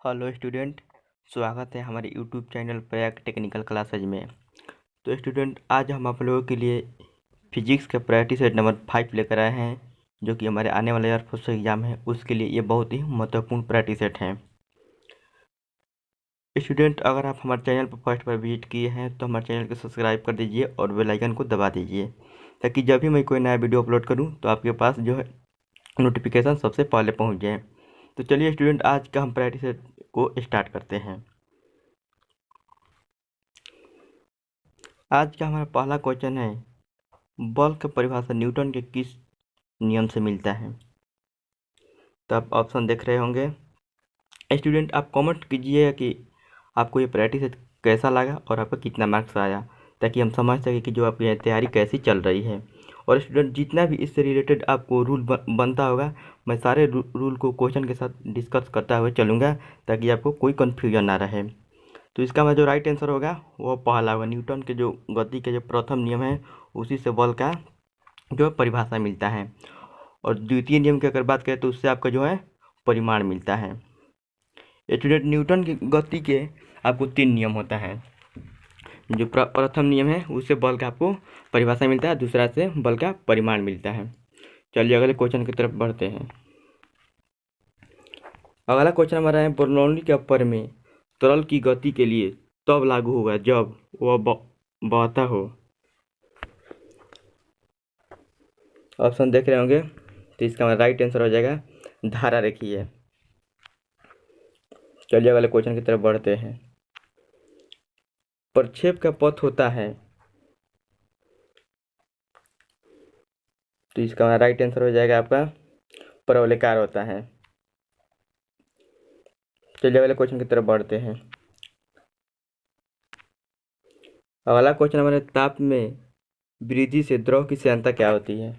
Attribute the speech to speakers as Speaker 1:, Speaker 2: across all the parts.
Speaker 1: Hello student. स्वागत है हमारे YouTube channel Prayag technical classes में। तो स्टूडेंट, आज हम आप लोगों के लिए फिजिक्स का प्रैक्टिस सेट नंबर 5 लेकर आए हैं, जो कि हमारे आने वाले एयरफोर्स एग्ज़ाम है उसके लिए ये बहुत ही महत्वपूर्ण प्रैक्टिस सेट है। स्टूडेंट, अगर आप हमारे चैनल पर फर्स्ट बार विजिट किए हैं तो हमारे चैनल को सब्सक्राइब कर दीजिए और बेल आइकन को दबा दीजिए, ताकि जब भी मैं कोई नया वीडियो अपलोड करूँ तो आपके पास जो है नोटिफिकेशन सबसे पहले पहुँच जाए। तो चलिए स्टूडेंट, आज का हम प्रैक्टिस सेट को स्टार्ट करते हैं। आज का हमारा पहला क्वेश्चन है, बल का परिभाषा न्यूटन के किस नियम से मिलता है। तो आप ऑप्शन देख रहे होंगे। स्टूडेंट, आप कमेंट कीजिएगा कि आपको ये प्रैक्टिस कैसा लगा और आपका कितना मार्क्स आया, ताकि हम समझ सकें कि जो आपकी तैयारी कैसी चल रही है। और स्टूडेंट, जितना भी इससे रिलेटेड आपको रूल बनता होगा, मैं सारे रूल को क्वेश्चन के साथ डिस्कस करता हुए चलूँगा, ताकि आपको कोई कन्फ्यूजन ना रहे। तो इसका जो राइट आंसर होगा वो पहला होगा। न्यूटन के जो गति के जो प्रथम नियम है उसी से बल का जो परिभाषा मिलता है। और द्वितीय नियम की अगर बात करें तो उससे आपका जो है परिमाण मिलता है। स्टूडेंट, न्यूटन की गति के आपको 3 नियम होता है। जो प्रथम नियम है उससे बल का आपको परिभाषा मिलता है, दूसरा से बल का परिमाण मिलता है। चलिए अगले क्वेश्चन की तरफ बढ़ते हैं। अगला क्वेश्चन हमारा है, बर्नौली के अपर में तरल की गति के लिए तब लागू होगा जब वह बहता हो। ऑप्शन देख रहे होंगे। तो इसका हमारा राइट आंसर हो जाएगा धारा रेखीय। चलिए अगले क्वेश्चन की तरफ बढ़ते हैं। प्रक्षेप का पथ होता है। तो इसका हमारा राइट आंसर हो जाएगा आपका परवलयकार होता है। चलिए अगले क्वेश्चन की तरफ बढ़ते हैं। अगला क्वेश्चन हमारे, ताप में वृद्धि से द्रव की श्यानता क्या होती है।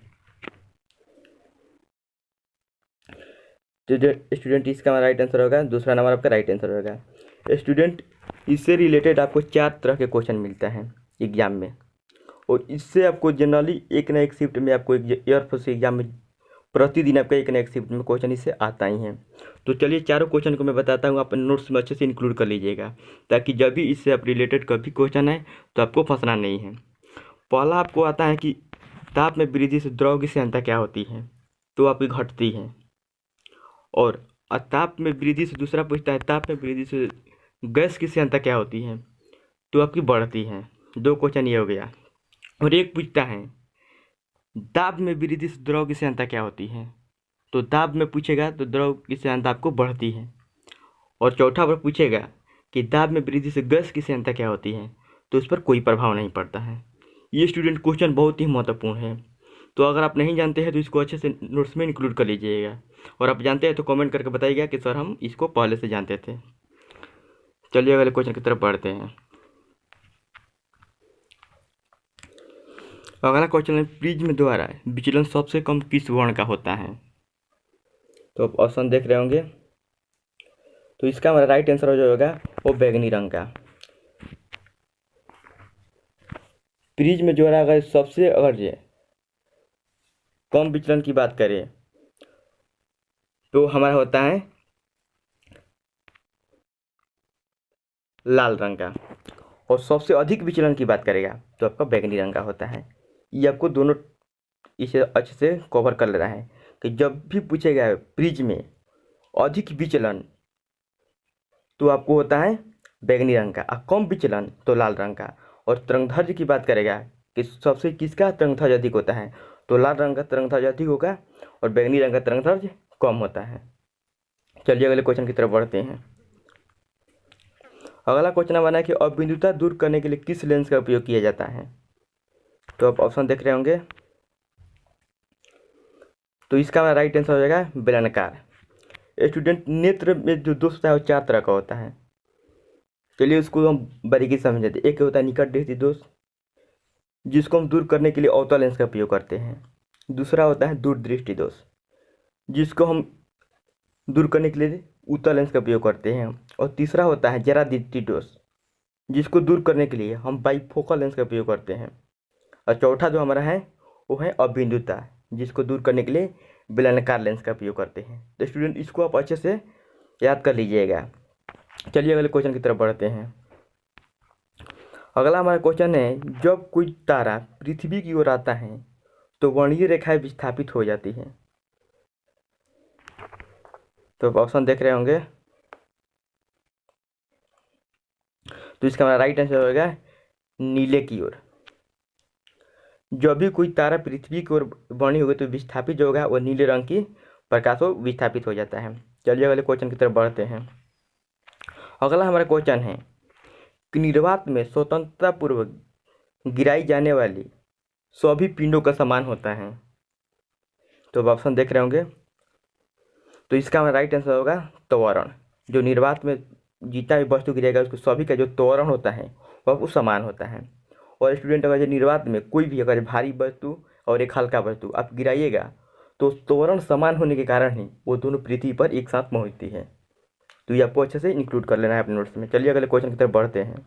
Speaker 1: तो जो स्टूडेंट, इसका हमारा राइट आंसर होगा, दूसरा नंबर आपका राइट आंसर होगा। स्टूडेंट, इससे रिलेटेड आपको 4 तरह के क्वेश्चन मिलता है एग्जाम में, और इससे आपको जनरली एक ना एक शिफ्ट में आपको एयरफोर्स एग्जाम में प्रतिदिन आपका एक ना एक शिफ्ट में क्वेश्चन इससे आता ही है। तो चलिए चारों क्वेश्चन को मैं बताता हूँ, अपने नोट्स में अच्छे से इंक्लूड कर लीजिएगा, ताकि जब भी इससे आप रिलेटेड कभी क्वेश्चन आए तो आपको फंसना नहीं है। पहला आपको आता है कि ताप में वृद्धि से द्रव की श्यानता क्या होती है, तो आपकी घटती है। और ताप में वृद्धि से दूसरा पूछता है, ताप में वृद्धि से गैस की श्यानता क्या होती है, तो आपकी बढ़ती है। 2 क्वेश्चन ये हो गया। और एक पूछता है, दाब में वृद्धि से द्रव की श्यानता क्या होती है, तो दाब में पूछेगा तो द्रव की श्यानता आपको बढ़ती है। और चौथा पर पूछेगा कि दाब में वृद्धि से गैस की श्यानता क्या होती है, तो उस पर कोई प्रभाव नहीं पड़ता है। ये स्टूडेंट क्वेश्चन बहुत ही महत्वपूर्ण है, तो अगर आप नहीं जानते हैं तो इसको अच्छे से नोट्स में इंक्लूड कर लीजिएगा, और आप जानते हैं तो कमेंट करके बताइएगा कि सर हम इसको पहले से जानते थे। चलिए अगले क्वेश्चन की तरफ बढ़ते हैं। अगला क्वेश्चन है, प्रिज्म द्वारा विचलन सबसे कम किस वर्ण का होता है। तो आप ऑप्शन देख रहे होंगे। तो इसका हमारा राइट आंसर हो जाएगा वो बैगनी रंग का। प्रिज्म द्वारा अगर सबसे अगर कम विचलन की बात करें तो हमारा होता है लाल रंग का, और सबसे अधिक विचलन की बात करेगा तो आपका बैगनी रंग का होता है। ये आपको दोनों इसे अच्छे से कवर कर लेना है कि जब भी पूछेगा प्रिज्म में अधिक विचलन तो आपको होता है बैगनी रंग का, और कम विचलन तो लाल रंग का। और तरंगदैर्घ्य की बात करेगा कि सबसे किसका तरंगदैर्घ्य अधिक होता है, तो लाल रंग का तरंगदैर्घ्य अधिक होगा और बैगनी रंग का तरंगदैर्घ्य कम होता है। चलिए अगले क्वेश्चन की तरफ बढ़ते हैं। अगला क्वेश्चन हमारा है कि अबिंदुता दूर करने के लिए किस लेंस का उपयोग किया जाता है। तो आप ऑप्शन देख रहे होंगे। तो इसका हमारा राइट आंसर हो जाएगा बेलनाकार। स्टूडेंट, नेत्र में जो दोष होता है वो 4 तरह का होता है। चलिए उसको हम बारीकी समझ लेते हैं। एक होता है निकट दृष्टि दोष, जिसको हम दूर करने के लिए अवतल लेंस का उपयोग करते हैं। दूसरा होता है दूरदृष्टि दोष, जिसको हम दूर करने के लिए उत्तल लेंस का उपयोग करते हैं। और तीसरा होता है जरा दृष्टि दोष, जिसको दूर करने के लिए हम बाइफोकल लेंस का उपयोग करते हैं। और चौथा जो हमारा है वो है अबिंदुता, जिसको दूर करने के लिए बेलनाकार लेंस का उपयोग करते हैं। तो स्टूडेंट, इसको आप अच्छे से याद कर लीजिएगा। चलिए अगले क्वेश्चन की तरफ बढ़ते हैं। अगला हमारा क्वेश्चन है, जब कोई तारा पृथ्वी की ओर आता है तो वर्णीय रेखाएं विस्थापित हो जाती हैं। तो ऑप्शन देख रहे होंगे, तो इसका हमारा राइट आंसर होगा नीले की ओर। जब भी कोई तारा पृथ्वी की ओर वर्णी होगी तो विस्थापित जो होगा वो नीले रंग की प्रकाश हो विस्थापित हो जाता है। चलिए अगले क्वेश्चन की तरफ बढ़ते हैं। अगला हमारा क्वेश्चन है कि निर्वात में स्वतंत्रता पूर्वक गिराई जाने वाली सभी पिंडों का समान होता है। तो अब ऑप्शन देख रहे होंगे, तो इसका हमारा राइट आंसर होगा त्वरण। जो निर्वात में जितना भी वस्तु गिरेगा उसको सभी का जो त्वरण होता है वह वो समान होता है। और स्टूडेंट, अगर जो निर्वात में कोई भी अगर भारी वस्तु और एक हल्का वस्तु आप गिराइएगा तो त्वरण समान होने के कारण ही वो दोनों पृथ्वी पर एक साथ पहुँचती है। तो ये आपको अच्छे से इंक्लूड कर लेना है अपने नोट्स में। चलिए अगले क्वेश्चन की तरफ बढ़ते हैं।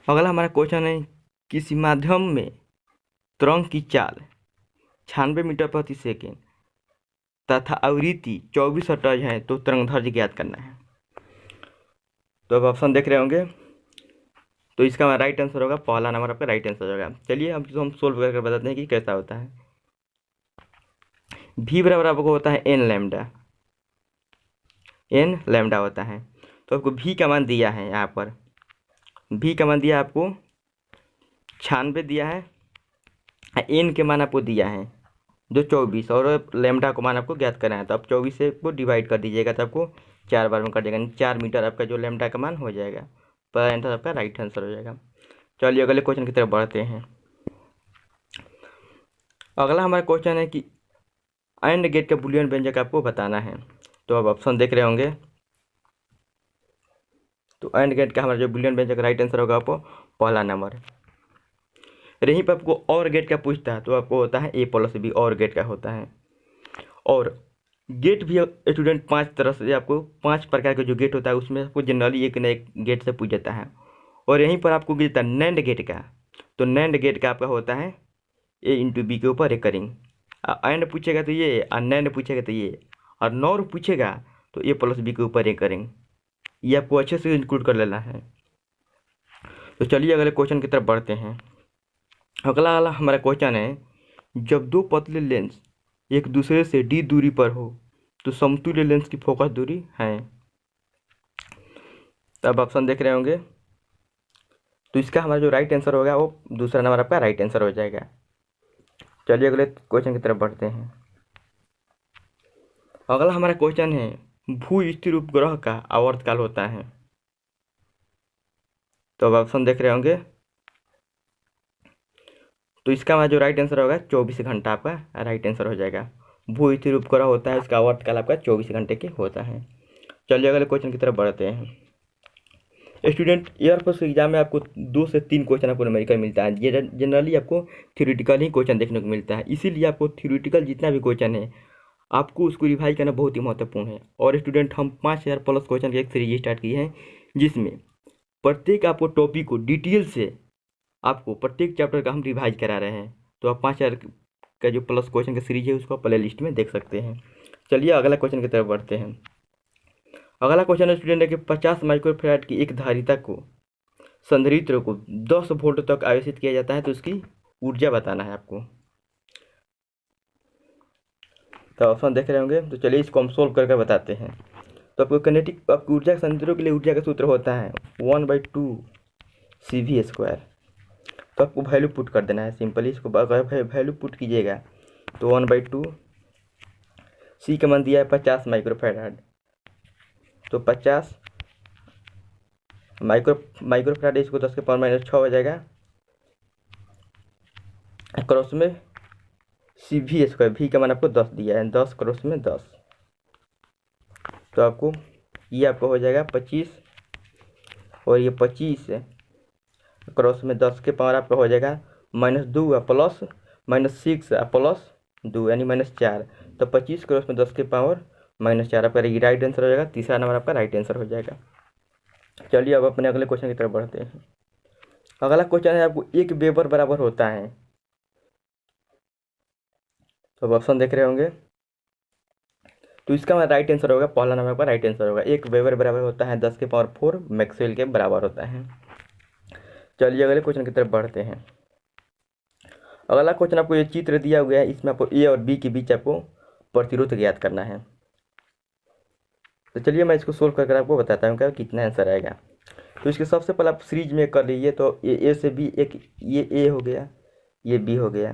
Speaker 1: अगला हमारा क्वेश्चन है, किसी माध्यम में तरंग की चाल 96 मीटर प्रति सेकेंड तथा आवृत्ति 24 हर्ट्ज है तो तरंगदैर्घ्य ज्ञात करना है। तो अब ऑप्शन देख रहे होंगे, तो इसका हमारा राइट आंसर होगा पहला नंबर आपका राइट आंसर होगा। चलिए हम सोल्व करके बताते हैं कि कैसा होता है। भी बराबर आपको होता है एन लैम्डा होता है। तो आपको भी का मान दिया है, यहाँ पर भी का मान दिया आपको 96 दिया है, एन के मान आपको दिया है जो 24 और लैम्डा को मान आपको ज्ञात करना है। तो आप 24 से को डिवाइड कर दीजिएगा तो आपको 4 बार में कर देगा, 4 मीटर आपका जो लैम्डा का मान हो जाएगा। पर आंसर आपका राइट आंसर हो जाएगा। चलिए अगले क्वेश्चन की तरफ बढ़ते हैं। अगला हमारा क्वेश्चन है कि एंड गेट का बूलियन व्यंजक आपको बताना है। तो अब ऑप्शन देख रहे होंगे, तो एंड गेट का हमारा जो बूलियन व्यंजक राइट आंसर होगा आपको पहला नंबर। यहीं पर आपको और गेट का पूछता है तो आपको होता है ए प्लस बी, और गेट का होता है। और गेट भी स्टूडेंट 5 तरह से, आपको 5 प्रकार का जो गेट होता है उसमें आपको जनरली एक न एक गेट से पूछ जाता है। और यहीं पर आपको गिरता है नैंड गेट का, तो नैंड गेट का आपका होता है ए इंटू बी के ऊपर रिकरिंग। एंड पूछेगा तो ये, और नैंड पूछेगा तो ये, और नॉर पूछेगा तो ए प्लस बी के ऊपर रिकरिंग। ये आपको अच्छे से इंक्लूड कर लेना है। तो चलिए अगले क्वेश्चन की तरफ बढ़ते हैं। अगला हमारा क्वेश्चन है, जब दो पतले लेंस एक दूसरे से डी दूरी पर हो तो समतुल्य लेंस की फोकस दूरी है। तब ऑप्शन देख रहे होंगे, तो इसका हमारा जो राइट आंसर होगा वो दूसरा नंबर आपका राइट आंसर हो जाएगा। चलिए अगले क्वेश्चन की तरफ बढ़ते हैं। अगला हमारा क्वेश्चन है, भू स्थिर उपग्रह का आवर्तकाल होता है। तो अब ऑप्शन देख रहे होंगे, तो इसका हमारा जो राइट आंसर होगा 24 घंटा आपका राइट आंसर हो जाएगा। भू स्थिर उपग्रह होता है, इसका आवर्तकाल आपका 24 घंटे के होता है। चलिए अगले क्वेश्चन की तरफ बढ़ते हैं। स्टूडेंट, एयरफोर्स एग्जाम में आपको 2 से 3 क्वेश्चन आपको न्यूमेरिकल मिलता है। ये जनरली आपको थ्योरेटिकल ही क्वेश्चन देखने को मिलता है, इसीलिए आपको थ्योरेटिकल जितना भी क्वेश्चन है आपको उसको रिवाइज करना बहुत ही महत्वपूर्ण है। और स्टूडेंट, हम 5000 प्लस क्वेश्चन की एक सीरीज स्टार्ट की है जिसमें प्रत्येक आपको टॉपिक को डिटेल से आपको प्रत्येक चैप्टर का हम रिवाइज करा रहे हैं। तो आप 5000 का जो प्लस क्वेश्चन का सीरीज है उसको प्ले लिस्ट में देख सकते हैं। चलिए अगला क्वेश्चन की तरफ बढ़ते हैं। अगला क्वेश्चन स्टूडेंट है कि 50 माइक्रोफैराड की एक धारिता को संधारित्र को 10 वोल्ट तक आवेशित किया जाता है तो उसकी ऊर्जा बताना है आपको। तो ऑप्शन देख रहे होंगे, तो चलिए इसको हम सोल्व करके बताते हैं। तो आपको कनेटिक आपकी ऊर्जा संधारित्रों के लिए ऊर्जा का सूत्र होता है 1/2 CV²। तो आपको वैल्यू पुट कर देना है सिंपली। इसको अगर वैल्यू पुट कीजिएगा तो 1/2 सी का मान दिया है 50 माइक्रोफैराड, तो 50 माइक्रोफैराड, इसको 10 के पावर -6 हो जाएगा। क्रॉस में CV², भी का मान आपको 10 दिया है, 10 क्रॉस में 10, तो आपको ये आपको हो जाएगा 25, और ये 25 क्रॉस में 10 के पावर आपका हो जाएगा -2 प्लस -6 प्लस 2 यानी -4। तो 25 क्रॉस में 10 के पावर -4 आपका राइट आंसर हो जाएगा। तीसरा नंबर आपका राइट आंसर हो जाएगा। चलिए अब अपने अगले क्वेश्चन की तरफ बढ़ते हैं। अगला क्वेश्चन है, आपको 1 वेबर बराबर होता है। तो अब ऑप्शन देख रहे होंगे, तो इसका हमारा राइट आंसर होगा, पहला नंबर पर राइट आंसर होगा। एक वेबर बराबर होता है 10 के पावर 4 मैक्सवेल के बराबर होता है। चलिए अगले क्वेश्चन की तरफ बढ़ते हैं। अगला क्वेश्चन आपको ये चित्र दिया हुआ है, इसमें आपको ए और बी के बीच आपको प्रतिरोध ज्ञात करना है। तो चलिए मैं इसको सोल्व करके आपको बताता हूँ क्या कितना आंसर आएगा। तो इसके सबसे पहले आप सीरीज में कर लीजिए, तो ए से बी, एक ये ए हो गया, ये बी हो गया।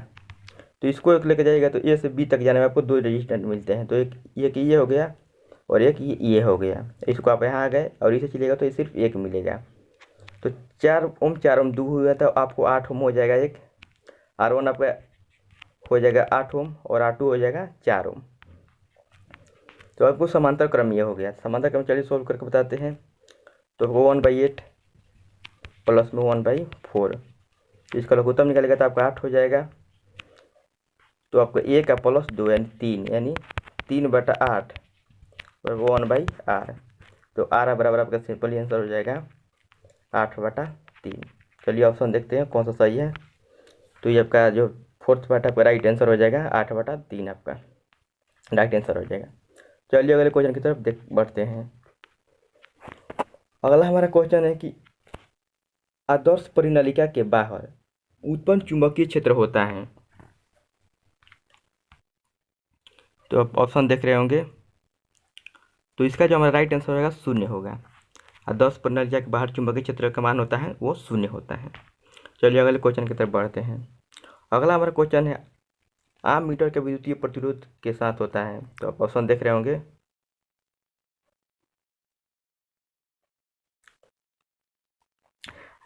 Speaker 1: तो इसको एक लेके जाइएगा तो ए से बी तक जाने में आपको 2 रेजिस्टेंट मिलते हैं। तो एक ये हो गया और एक ये हो गया। इसको आप यहाँ आ गए और इसे चलिएगा तो ये सिर्फ एक मिलेगा। तो 4 ओम 2 हुआ तो आपको 8 ओम हो जाएगा। एक R1 आपका हो जाएगा 8 ओम और R2 हो जाएगा 4 ओम। तो आपको समांतर क्रम ये हो गया। समांतर क्रम चलिए सोल्व करके बताते हैं। तो 1/8 प्लस में 1/4, इसका लघुत्तम निकालेगा तो आपका 8 हो जाएगा। तो आपको a का प्लस 2 यानी 3, यानी 3/8 और 1/r। तो r बराबर आपका सिंपल आंसर हो जाएगा 8/3। चलिए ऑप्शन देखते हैं कौन सा सही है। तो ये आपका जो फोर्थ पार्ट आपका राइट आंसर हो जाएगा, 8/3 आपका राइट आंसर हो जाएगा। चलिए अगले क्वेश्चन की तरफ बढ़ते हैं। अगला हमारा क्वेश्चन है कि आदर्श परिनालिका के बाहर उत्पन्न चुंबकीय क्षेत्र होता है। तो आप ऑप्शन देख रहे होंगे। तो इसका जो हमारा राइट आंसर होगा 0 होगा। आदर्श परिनालिका के बाहर चुंबकीय क्षेत्र का मान होता है वो 0 होता है। चलिए अगले क्वेश्चन की तरफ बढ़ते हैं। अगला हमारा क्वेश्चन है आममीटर के विद्युतीय प्रतिरोध के साथ होता है। तो आप ऑप्शन देख रहे होंगे।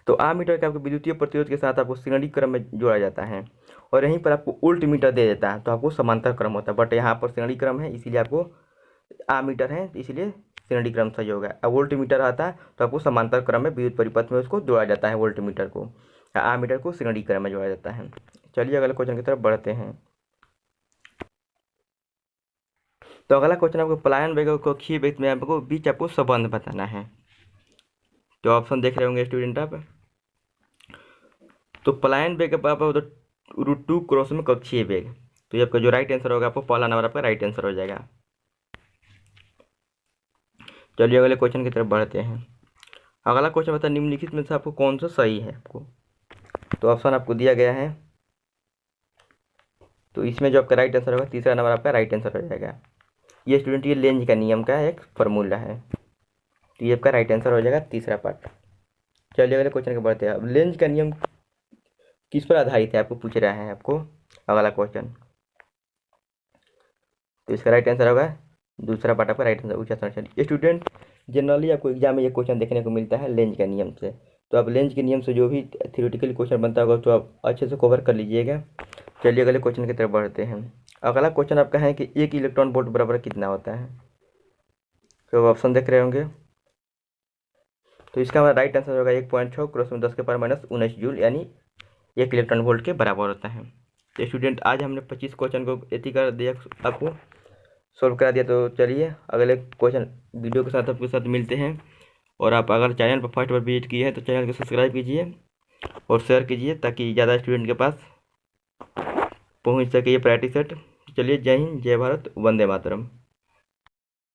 Speaker 1: तो आममीटर के आपको विद्युतीय प्रतिरोध के साथ आपको श्रेणी क्रम में जोड़ा जाता है और यहीं पर आपको उल्ट मीटर दे देता है तो आपको समांतर क्रम होता है। बट यहाँ पर श्रेणी क्रम है इसीलिए आपको आममीटर है इसलिए श्रेणी क्रम सही होगा। अब वोल्ट मीटर आता है तो आपको समांतर क्रम में विद्युत परिपथ में उसको जोड़ा जाता है, वोल्ट मीटर को, आममीटर को श्रेणी क्रम में जोड़ा जाता है। चलिए अगले क्वेश्चन की तरफ बढ़ते हैं। तो अगला क्वेश्चन आपको पलायन वेग और कक्षीय वेग में आपको बीच आपको संबंध बताना है। तो ऑप्शन देख रहे होंगे स्टूडेंट आप। तो पलायन वेग आप √2 क्रॉस में कक्षीय वेग। तो ये आपका जो राइट आंसर होगा आपको पहला नंबर आपका राइट आंसर हो जाएगा। चलिए अगले क्वेश्चन की तरफ बढ़ते हैं। अगला क्वेश्चन बता निम्नलिखित में से आपको कौन सा सही है आपको। तो ऑप्शन आपको दिया गया है। तो इसमें जो आपका राइट आंसर होगा तीसरा नंबर आपका राइट आंसर हो जाएगा। ये स्टूडेंट ये लेंज का नियम का एक फॉर्मूला है। तो ये आपका राइट आंसर हो जाएगा तीसरा पार्ट। चलिए अगले क्वेश्चन के बढ़ते हैं। अब लेंज का नियम किस पर आधारित है आपको पूछ रहा है आपको अगला क्वेश्चन। तो इसका राइट आंसर होगा दूसरा पार्ट आपका राइट आंसर ऊंचा संरक्षण। स्टूडेंट जनरली आपको एग्जाम में ये क्वेश्चन देखने को मिलता है लेंज का नियम से। तो आप लेंज के नियम से जो भी थ्योरेटिकल क्वेश्चन बनता होगा तो आप अच्छे से कवर कर लीजिएगा। चलिए अगले क्वेश्चन की तरफ बढ़ते हैं। अगला क्वेश्चन आपका है कि 1 इलेक्ट्रॉन वोल्ट बराबर कितना होता है। तो ऑप्शन देख रहे होंगे। तो इसका हमारा राइट आंसर होगा 1.6 क्रॉस में 10 के पावर -19 जूल, यानी 1 इलेक्ट्रॉन वोल्ट के बराबर होता है। तो स्टूडेंट आज हमने 25 क्वेश्चन को एथी कर दिया, आपको सॉल्व करा दिया। तो चलिए अगले क्वेश्चन वीडियो के साथ आपके साथ मिलते हैं। और आप अगर चैनल पर फर्स्ट बार विजिट किए हैं तो चैनल को सब्सक्राइब कीजिए और शेयर कीजिए ताकि ज़्यादा स्टूडेंट के पास पहुंच सके ये प्रैक्टिस सेट। चलिए जय हिंद, जय भारत, वंदे मातरम।